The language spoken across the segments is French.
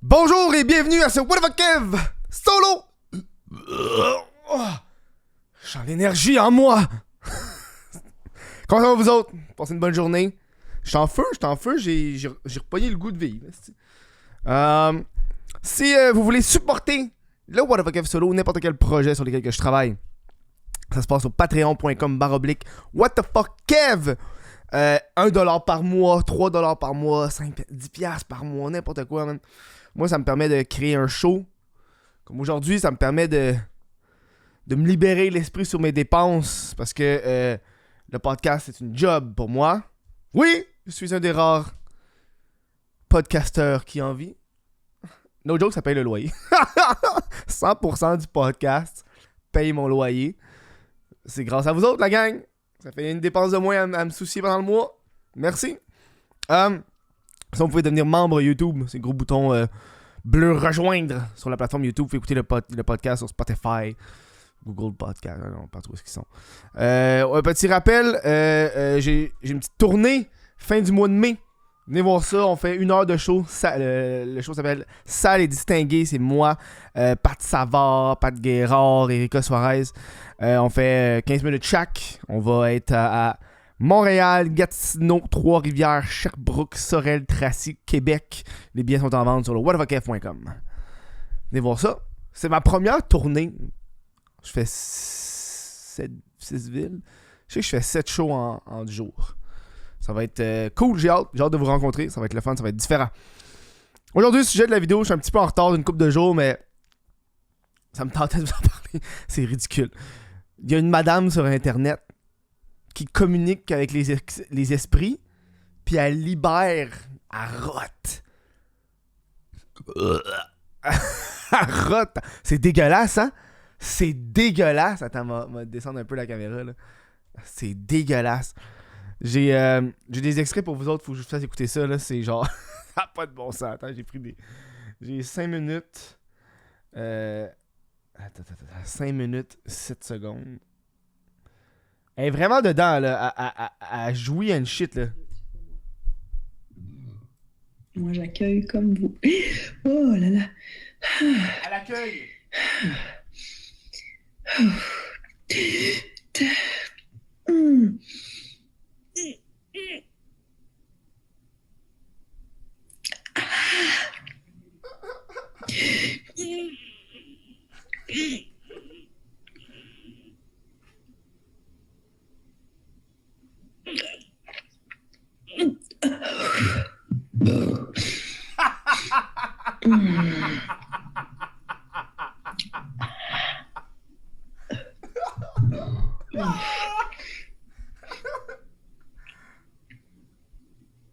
Bonjour et bienvenue à ce What the fuck Kev solo. J'ai l'énergie en moi. Comment ça va vous autres? Passez une bonne journée. J'étais en feu, j'ai repogné le goût de vivre. Si vous voulez supporter le What the fuck Kev solo, n'importe quel projet sur lequel je travaille, ça se passe sur patreon.com/What the fuck Kev. $1 par mois, $3 par mois, 10$ par mois, n'importe quoi, man. Moi, ça me permet de créer un show. Comme aujourd'hui, ça me permet de me libérer l'esprit sur mes dépenses. Parce que le podcast, c'est une job pour moi. Oui, je suis un des rares podcasteurs qui en vit. No joke, ça paye le loyer. 100% du podcast paye mon loyer. C'est grâce à vous autres, la gang. Ça fait une dépense de moins à me soucier pendant le mois. Merci. Si vous pouvez devenir membre YouTube, c'est le gros bouton bleu rejoindre sur la plateforme YouTube. Vous pouvez écouter le podcast sur Spotify, Google Podcast, non, pas trop ce qu'ils sont. Un petit rappel, j'ai une petite tournée fin du mois de mai. Venez voir ça, on fait 1 heure de show. Le show s'appelle Sale et Distingué. C'est moi, Pat Savard, Pat Guérard, Erika Suarez. On fait 15 minutes chaque. On va être à Montréal, Gatineau, Trois-Rivières, Sherbrooke, Sorel, Tracy, Québec. Les billets sont en vente sur le whatthefk.com. Venez voir ça. C'est ma première tournée. Je fais 6 villes. Je sais que je fais 7 shows en 10 jours. Ça va être cool, j'ai hâte de vous rencontrer. Ça va être le fun, ça va être différent. Aujourd'hui, le sujet de la vidéo, je suis un petit peu en retard d'une couple de jours, mais ça me tentait de vous en parler. C'est ridicule. Il y a une madame sur Internet qui communique avec les esprits, puis elle libère, elle rote. Elle rote. C'est dégueulasse, hein? C'est dégueulasse. Attends, m'a descendre un peu la caméra, là. C'est dégueulasse. J'ai des extraits pour vous autres, faut que je vous fasse écouter ça, là. C'est genre... ça n'a pas de bon sens. Attends, j'ai 5 minutes... Attends, 5 minutes, 7 secondes. Elle est vraiment dedans, là. Elle jouit à une shit, là. Moi, j'accueille comme vous. Oh là là. Elle accueille.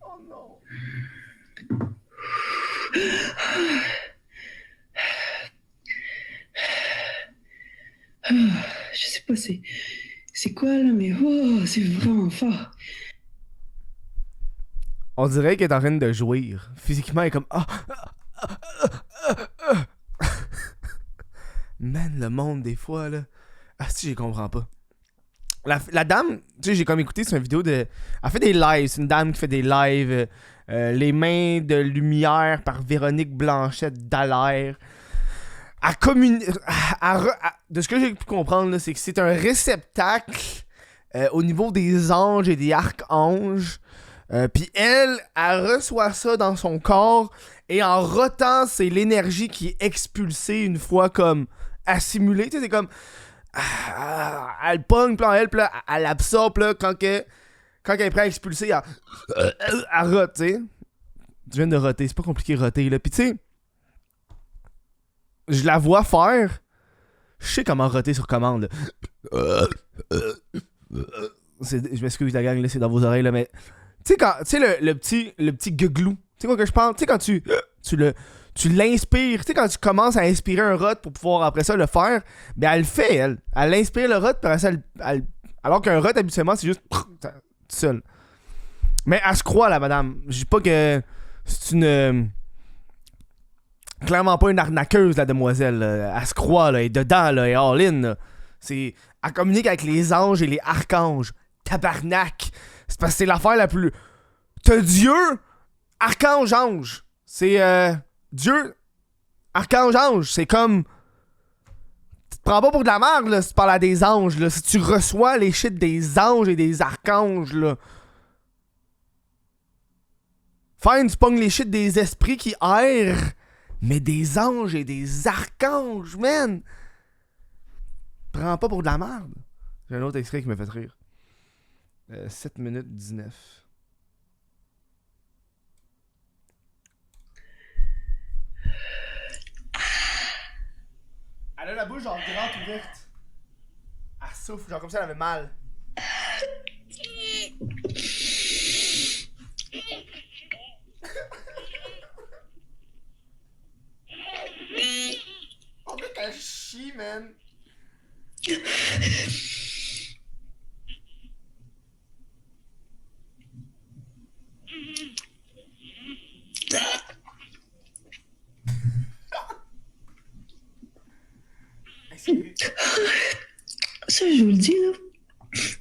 Oh non. Je sais pas c'est quoi là, mais oh, c'est vraiment fort. On dirait qu'elle est en train de jouir. Physiquement, elle est comme... Man, le monde, des fois, là... Ah, si, je comprends pas. La dame, tu sais, j'ai comme écouté sur une vidéo de... Elle fait des lives. C'est une dame qui fait des lives. Les mains de lumière par Véronique Blanchette Dallaire. Elle communique... De ce que j'ai pu comprendre, là, c'est que c'est un réceptacle au niveau des anges et des archanges. Puis elle reçoit ça dans son corps et en rotant, c'est l'énergie qui est expulsée une fois comme assimilée. Tu sais, c'est comme... elle pogne, puis elle absorbe, là, quand elle est prête à expulser, elle rote, tu sais. Tu viens de roter, c'est pas compliqué de roter, là. Puis tu sais, je la vois faire. Je sais comment roter sur commande, là. Je m'excuse, la gang, là, c'est dans vos oreilles, là, mais... Tu sais, le petit gueuglou. Tu sais quoi que je parle? Tu sais, quand tu l'inspires, tu sais, quand tu commences à inspirer un rot pour pouvoir après ça le faire, ben elle le fait, elle. Elle inspire le rot, puis après ça, alors qu'un rot, habituellement, c'est juste tout seul. Mais elle se croit, la madame. Je dis pas que c'est une... clairement pas une arnaqueuse, la demoiselle. Là. Elle se croit, là, elle est dedans, là, elle est all-in. Là. Elle communique avec les anges et les archanges. Tabarnak! C'est parce que c'est l'affaire la plus... T'as Dieu, archange, ange. C'est Dieu, Archange, c'est comme... Tu te prends pas pour de la merde, là, si tu parles à des anges, là. Si tu reçois les shit des anges et des archanges, là. Fine, tu pognes les shit des esprits qui errent, mais des anges et des archanges, man! Prends pas pour de la merde. J'ai un autre extrait qui me fait rire. 7 minutes 19. Elle a la bouche genre grande ouverte. Elle souffle, genre comme ça elle avait mal. On dirait qu'elle chie, man. Ça, je vous le dis, là.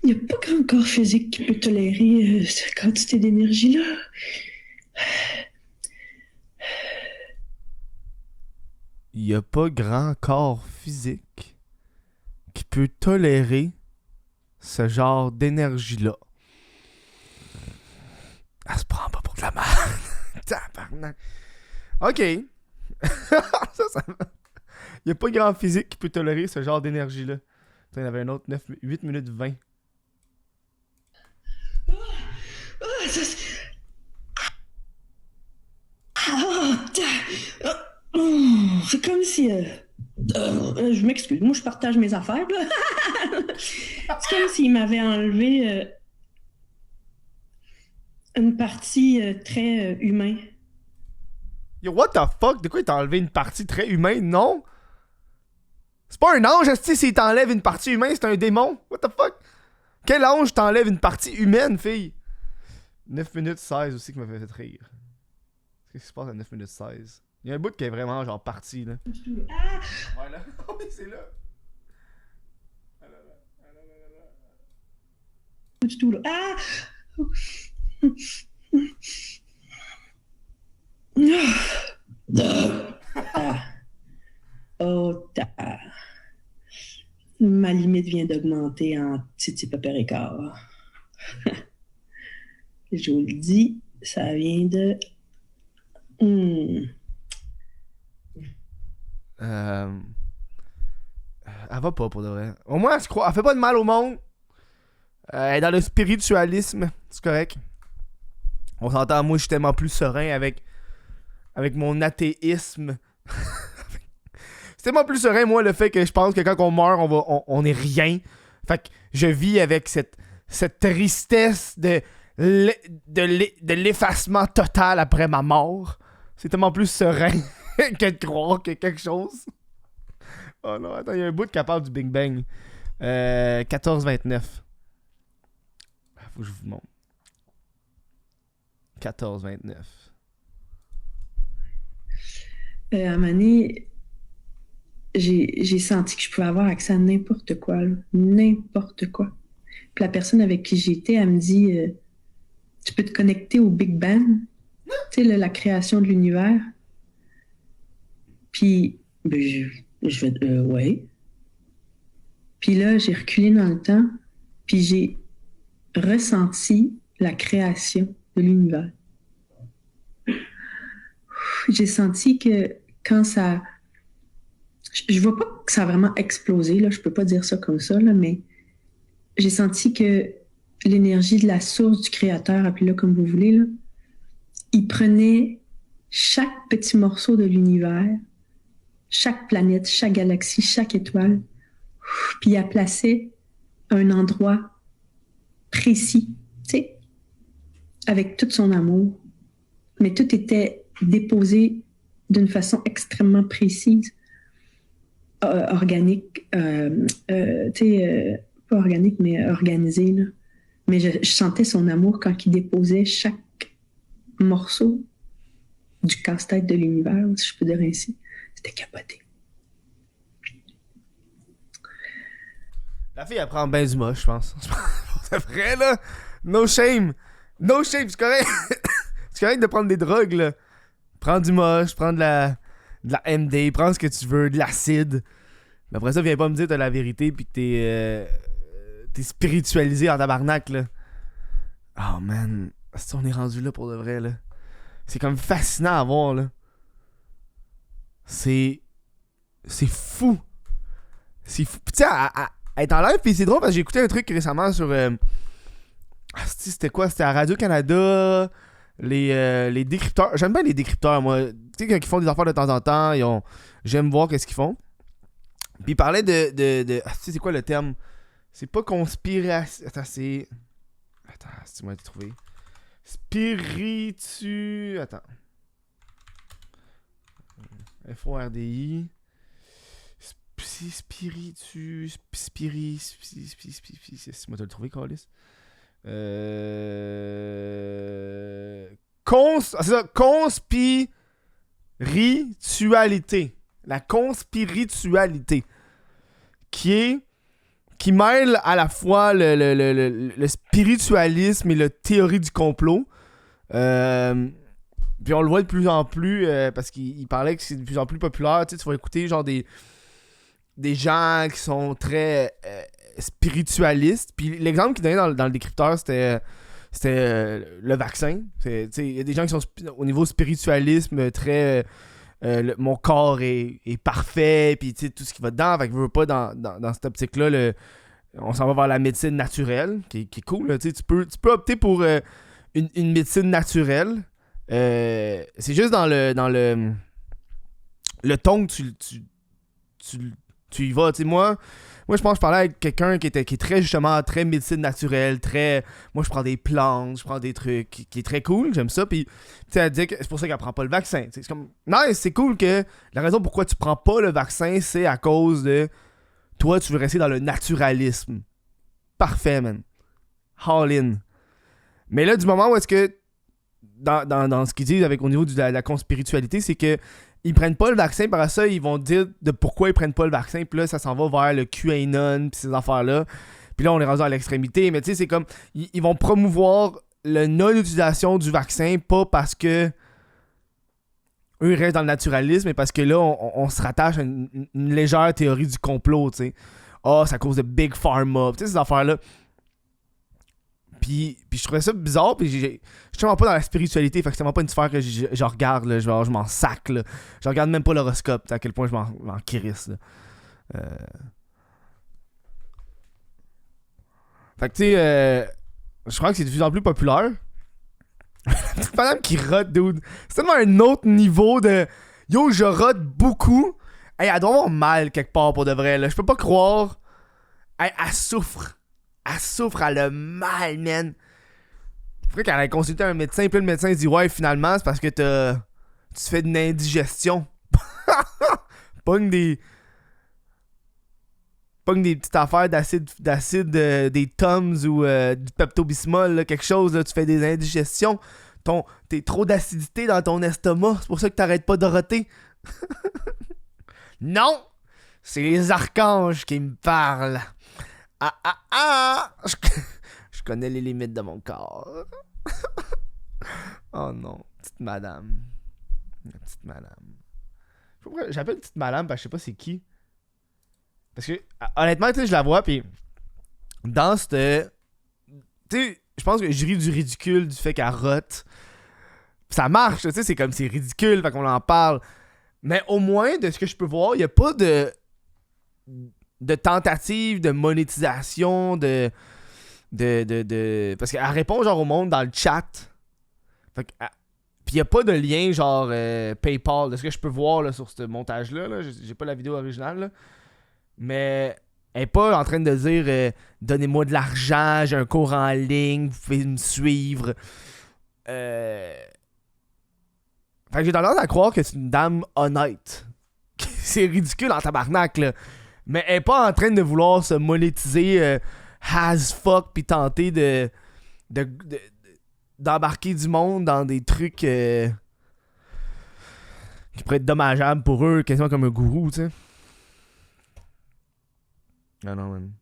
Il n'y a pas grand corps physique qui peut tolérer cette quantité d'énergie-là. Il n'y a pas grand corps physique qui peut tolérer ce genre d'énergie-là. Elle se prend pas pour de la merde. Tabarnak. Ok. ça Il n'y a pas grand physique qui peut tolérer ce genre d'énergie-là. Il y en avait un autre, 8 minutes 20. C'est comme si... je m'excuse, moi je partage mes affaires, là. C'est comme s'il m'avait enlevé une partie très humaine. Yo, what the fuck? De quoi il t'a enlevé une partie très humaine? Non? C'est pas un ange, esti, s'il t'enlève une partie humaine, c'est un démon. What the fuck? Quel ange t'enlève une partie humaine, fille? 9 minutes 16 aussi qui m'a fait rire. Qu'est-ce qui se passe à 9 minutes 16? Il y a un bout qui est vraiment genre parti, là. Ah! Ouais, là. Oh, mais c'est là. Du tout, là. Ah! Oh, ma limite vient d'augmenter en titi pépéricard. Je vous le dis, ça vient de... Elle va pas pour de vrai. Au moins, elle fait pas de mal au monde. Elle est dans le spiritualisme. C'est correct. On s'entend, moi, je suis tellement plus serein avec mon athéisme. C'est tellement plus serein, moi, le fait que je pense que quand on meurt, on est rien. Fait que je vis avec cette tristesse de l'effacement total après ma mort. C'est tellement plus serein que de croire que quelque chose. Oh non, attends, il y a un bout de capable du Big Bang. 14-29. Faut que je vous montre. 14-29. À un moment donné, j'ai senti que je pouvais avoir accès à n'importe quoi, là. N'importe quoi. Puis la personne avec qui j'étais, elle me dit tu peux te connecter au Big Bang, tu sais, la création de l'univers. Puis, ben, je vais, ouais. Puis là, j'ai reculé dans le temps, puis j'ai ressenti la création de l'univers. J'ai senti que quand ça... Je vois pas que ça a vraiment explosé, là, je peux pas dire ça comme ça, là, mais j'ai senti que l'énergie de la source du créateur, appelez-le comme vous voulez, là, il prenait chaque petit morceau de l'univers, chaque planète, chaque galaxie, chaque étoile, puis il a placé un endroit précis, tu sais, avec tout son amour. Mais tout était déposé d'une façon extrêmement précise, organique, tu sais, pas organique, mais organisée, là. Mais je sentais son amour quand il déposait chaque morceau du casse-tête de l'univers, si je peux dire ainsi. C'était capoté. La fille, elle prend ben du moche, je pense. C'est vrai, là. No shame. No shame, c'est correct. C'est correct de prendre des drogues, là. Prends du moche, prends de la... de la MD, prends ce que tu veux, de l'acide. Mais après ça, viens pas me dire que t'as la vérité pis que t'es spiritualisé en tabarnak, là. Oh man, si on est rendu là pour de vrai, là. C'est comme fascinant à voir, là. C'est fou. C'est fou. Pis tu sais, à être en live, pis c'est drôle parce que j'ai écouté un truc récemment sur... c'était quoi? C'était à Radio-Canada... Les décrypteurs. J'aime bien les décrypteurs, moi. Tu sais, quand ils font des affaires de temps en temps, j'aime voir qu'est-ce qu'ils font. Puis ils parlaient de... tu sais, c'est quoi le terme? C'est pas conspiration... Attends, c'est... Attends, si tu m'as trouvé. Attends. FORDI. Si tu m'as trouvé, Carlis. C'est ça, conspiritualité. La conspiritualité. Qui mêle à la fois le spiritualisme et la théorie du complot. Puis on le voit de plus en plus parce qu'il parlait que c'est de plus en plus populaire. Tu vas écouter genre des gens qui sont très spiritualistes. Puis l'exemple qu'il donnait dans le décrypteur, c'était le vaccin. Il y a des gens qui sont au niveau spiritualisme très... mon corps est parfait, puis tout ce qui va dedans. Fait que je veux pas dans cette optique-là, on s'en va vers la médecine naturelle, qui est cool. Là, tu peux opter pour une médecine naturelle. C'est juste dans le ton que tu y vas. Moi, je pense que je parlais avec quelqu'un qui est très, justement, très médecine naturelle, très... Moi, je prends des plantes, je prends des trucs qui est très cool, j'aime ça, puis elle dit que c'est pour ça qu'elle prend pas le vaccin. C'est comme... Non, c'est cool que la raison pourquoi tu prends pas le vaccin, c'est à cause de... Toi, tu veux rester dans le naturalisme. Parfait, man. All in. Mais là, du moment où est-ce que... Dans ce qu'ils disent au niveau de la conspiritualité, c'est que ils prennent pas le vaccin, par ça, ils vont dire de pourquoi ils prennent pas le vaccin, puis là, ça s'en va vers le QAnon, puis ces affaires-là. Puis là, on est rendu à l'extrémité, mais tu sais, c'est comme, ils vont promouvoir la non-utilisation du vaccin, pas parce que eux, ils restent dans le naturalisme, mais parce que là, on se rattache à une légère théorie du complot, tu sais. Ah, c'est à cause de Big Pharma, tu sais, ces affaires-là. Puis je trouvais ça bizarre, puis je suis tellement pas dans la spiritualité, fait que c'est vraiment pas une sphère que je regarde, là, je m'en sac, là. Je regarde même pas l'horoscope, à quel point je m'en crisse, là. Fait que tu sais, je crois que c'est de plus en plus populaire. La petite madame qui rote, dude. C'est tellement un autre niveau de... Yo, je rote beaucoup. Hey, elle doit avoir mal quelque part pour de vrai, là. Je peux pas croire. Hey, elle souffre. Elle a mal, man. Faudrait qu'elle aille consulter un médecin, puis le médecin dit ouais, finalement, c'est parce que tu fais une indigestion. Pogne des petites affaires d'acide des Tums ou du Pepto-Bismol, là, quelque chose, là, tu fais des indigestions. T'es trop d'acidité dans ton estomac, c'est pour ça que t'arrêtes pas de roter. Non! C'est les archanges qui me parlent. Je connais les limites de mon corps. Oh non, petite madame. La petite madame. J'appelle petite madame parce que je sais pas c'est qui. Parce que, honnêtement, tu sais, je la vois, puis dans cette... Tu sais, je pense que je ris du ridicule du fait qu'elle rote. Ça marche, tu sais, c'est comme c'est ridicule, fait qu'on en parle. Mais au moins, de ce que je peux voir, il y a pas de tentative de monétisation, de parce qu'elle répond genre au monde dans le chat. Fait que, puis il y a pas de lien genre PayPal, de ce que je peux voir là, sur ce montage-là. Là. J'ai pas la vidéo originale, là. Mais elle est pas en train de dire donnez-moi de l'argent, j'ai un cours en ligne, vous pouvez me suivre. Fait que j'ai tendance à croire que c'est une dame honnête. C'est ridicule en tabarnak, là. Mais elle est pas en train de vouloir se monétiser as fuck pis tenter d'embarquer du monde dans des trucs qui pourraient être dommageables pour eux, quasiment comme un gourou, tu sais. Non, man.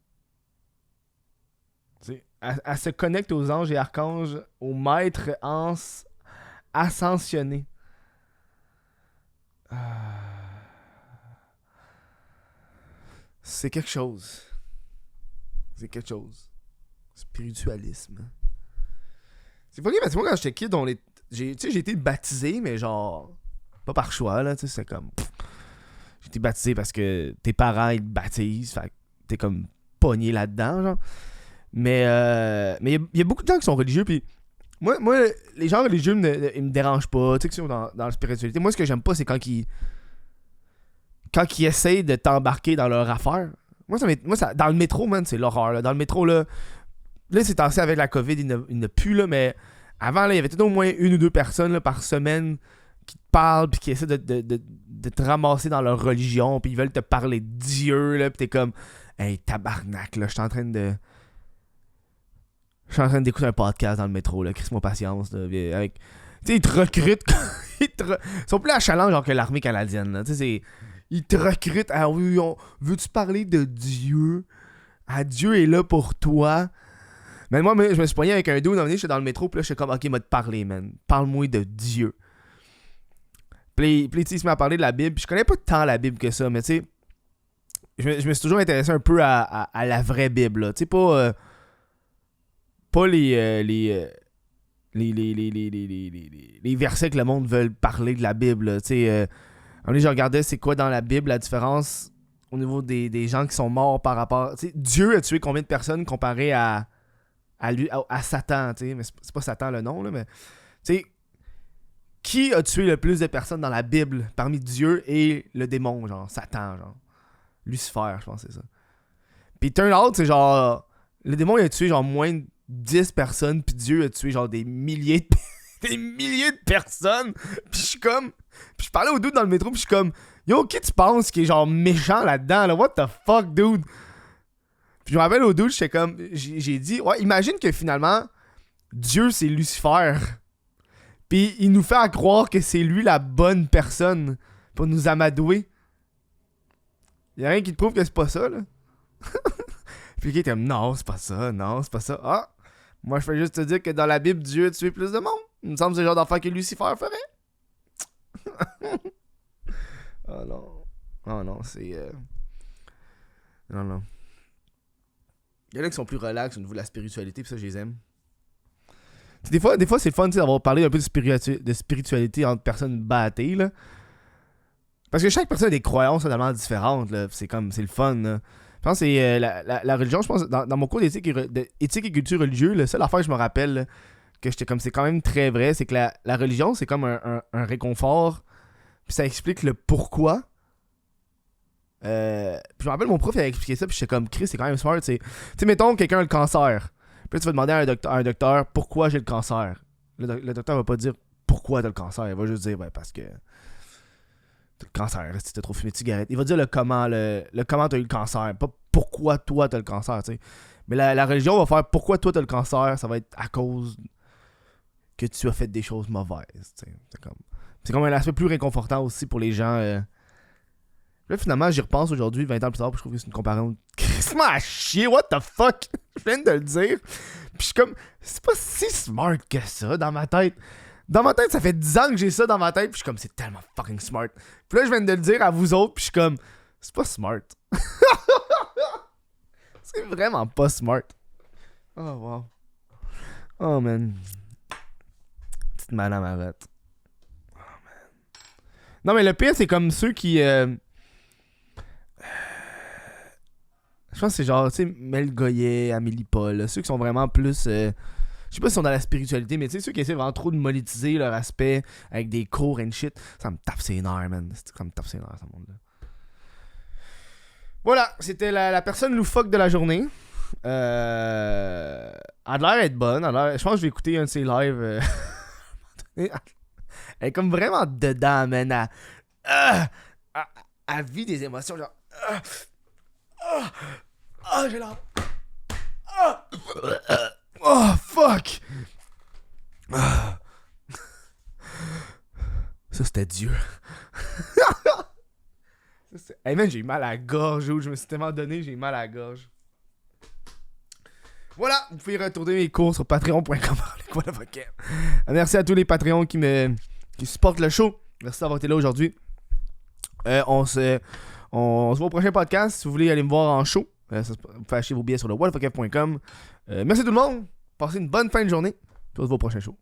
Elle se connecte aux anges et archanges, aux maîtres ascensionnés. C'est quelque chose. C'est quelque chose. Spiritualisme. C'est fucké parce que moi, quand j'étais kid, j'ai été baptisé, mais genre... Pas par choix, là, tu sais, c'est comme... J'ai été baptisé parce que tes parents, ils te baptisent, fait que t'es comme pogné là-dedans, genre. Mais il y a beaucoup de gens qui sont religieux, puis... Moi, les gens religieux, ils me dérangent pas, tu sais, qui sont dans la spiritualité. Moi, ce que j'aime pas, c'est quand ils essayent de t'embarquer dans leur affaire. Moi, dans le métro, man, c'est l'horreur, là. Dans le métro, là, c'est tassé avec la COVID, il ne pue, là, mais avant, là, il y avait tout au moins 1 ou 2 personnes là, par semaine qui te parlent puis qui essaient de te ramasser dans leur religion, puis ils veulent te parler de Dieu, là, puis t'es comme, hey, tabarnak, là, je suis en train d'écouter un podcast dans le métro, là, crisse-moi patience, là, avec... Tu sais, ils te recrutent, ils sont plus achalants genre que l'armée canadienne, là, tu sais, ils te recrutent, ah oui, veux-tu parler de Dieu? Ah, Dieu est là pour toi. Mais moi, je me suis poigné avec un dude, j'étais dans le métro, puis là, j'étais comme, ok, m'a te parler, man, parle-moi de Dieu. Puis tu sais, il se met à parler de la Bible, puis je connais pas tant la Bible que ça, mais tu sais, je me suis toujours intéressé un peu à la vraie Bible, là, tu sais, pas les versets que le monde veut parler de la Bible, tu sais. Je regardais c'est quoi dans la Bible la différence au niveau des gens qui sont morts par rapport... Tu sais, Dieu a tué combien de personnes comparé à Satan, tu sais. Mais c'est pas Satan le nom, là, mais... Tu sais, qui a tué le plus de personnes dans la Bible parmi Dieu et le démon, genre Satan, genre Lucifer, je pense que c'est ça. Puis turn out, c'est genre... Le démon, il a tué genre moins de 10 personnes, puis Dieu a tué genre des milliers de personnes. Puis je suis comme... Puis je parlais au dude dans le métro, puis je suis comme... Yo, qui tu penses qui est genre méchant là-dedans, là? What the fuck, dude? Puis je me rappelle au dude, j'étais comme... J'ai dit... Ouais, imagine que finalement, Dieu, c'est Lucifer. Puis il nous fait à croire que c'est lui la bonne personne pour nous amadouer. Y'a rien qui te prouve que c'est pas ça, là. Puis qui était comme... Non, c'est pas ça. Ah! Moi, je fais juste te dire que dans la Bible, Dieu a tué plus de monde. Il me semble que c'est le genre d'affaire que Lucifer ferait. Oh non. Oh non, c'est... Non. Il y en a qui sont plus relax au niveau de la spiritualité, pis ça, je les aime. Des fois c'est le fun d'avoir parlé un peu de spiritualité entre personnes battées, là. Parce que chaque personne a des croyances totalement différentes, là. C'est le fun, là. Je pense que c'est la religion, je pense, dans mon cours d'éthique et culture religieuse, la seule affaire que je me rappelle, là, que j'étais comme, c'est quand même très vrai, c'est que la religion, c'est comme un réconfort, puis ça explique le pourquoi. Puis je me rappelle, mon prof il a expliqué ça, puis j'étais comme, Chris, c'est quand même smart, tu sais, mettons, quelqu'un a le cancer. Puis là, tu vas demander à un docteur pourquoi j'ai le cancer. Le docteur va pas dire pourquoi t'as le cancer, il va juste dire, parce que t'as le cancer, si t'as trop fumé de cigarette. Il va dire le comment t'as eu le cancer, pas pourquoi toi t'as le cancer, tu sais. Mais la religion va faire pourquoi toi t'as le cancer, ça va être à cause que tu as fait des choses mauvaises, tu sais. C'est comme un aspect plus réconfortant aussi pour les gens. Là, finalement, j'y repense aujourd'hui, 20 ans plus tard, puis je trouve que c'est une comparaison crissement à chier, what the fuck? Je viens de le dire. Puis je suis comme, c'est pas si smart que ça dans ma tête. Dans ma tête, ça fait 10 ans que j'ai ça dans ma tête, puis je suis comme, c'est tellement fucking smart. Puis là, je viens de le dire à vous autres, puis je suis comme, c'est pas smart. C'est vraiment pas smart. Oh, wow. Oh, man. Petite madame arrête. Oh, man. Non, mais le pire, c'est comme ceux qui... Je pense que c'est genre, tu sais, Mel Goyet, Amélie Paul, là, ceux qui sont vraiment plus... je sais pas si sont dans la spiritualité, mais tu sais, ceux qui essaient vraiment trop de monétiser leur aspect avec des cours and shit, ça me tape ses nerfs, man. Ça me tape ses nerfs, ce monde-là. Voilà, c'était la personne loufoque de la journée. Elle a l'air d'être bonne. Je pense que je vais écouter un de ses lives. Elle est comme vraiment dedans, man. Elle vit des émotions, genre... j'ai l'air... Oh, fuck! Ça, c'était Dieu. Hey man, j'ai mal à la gorge, je me suis tellement donné, j'ai mal à la gorge. Voilà, vous pouvez retourner mes cours sur patreon.com. Merci à tous les Patreons qui supportent le show. Merci d'avoir été là aujourd'hui. On On se voit au prochain podcast. Si vous voulez aller me voir en show, vous pouvez acheter vos billets sur le whatthefuckf.com. Merci tout le monde. Passez une bonne fin de journée. Puis on se voit au prochain show.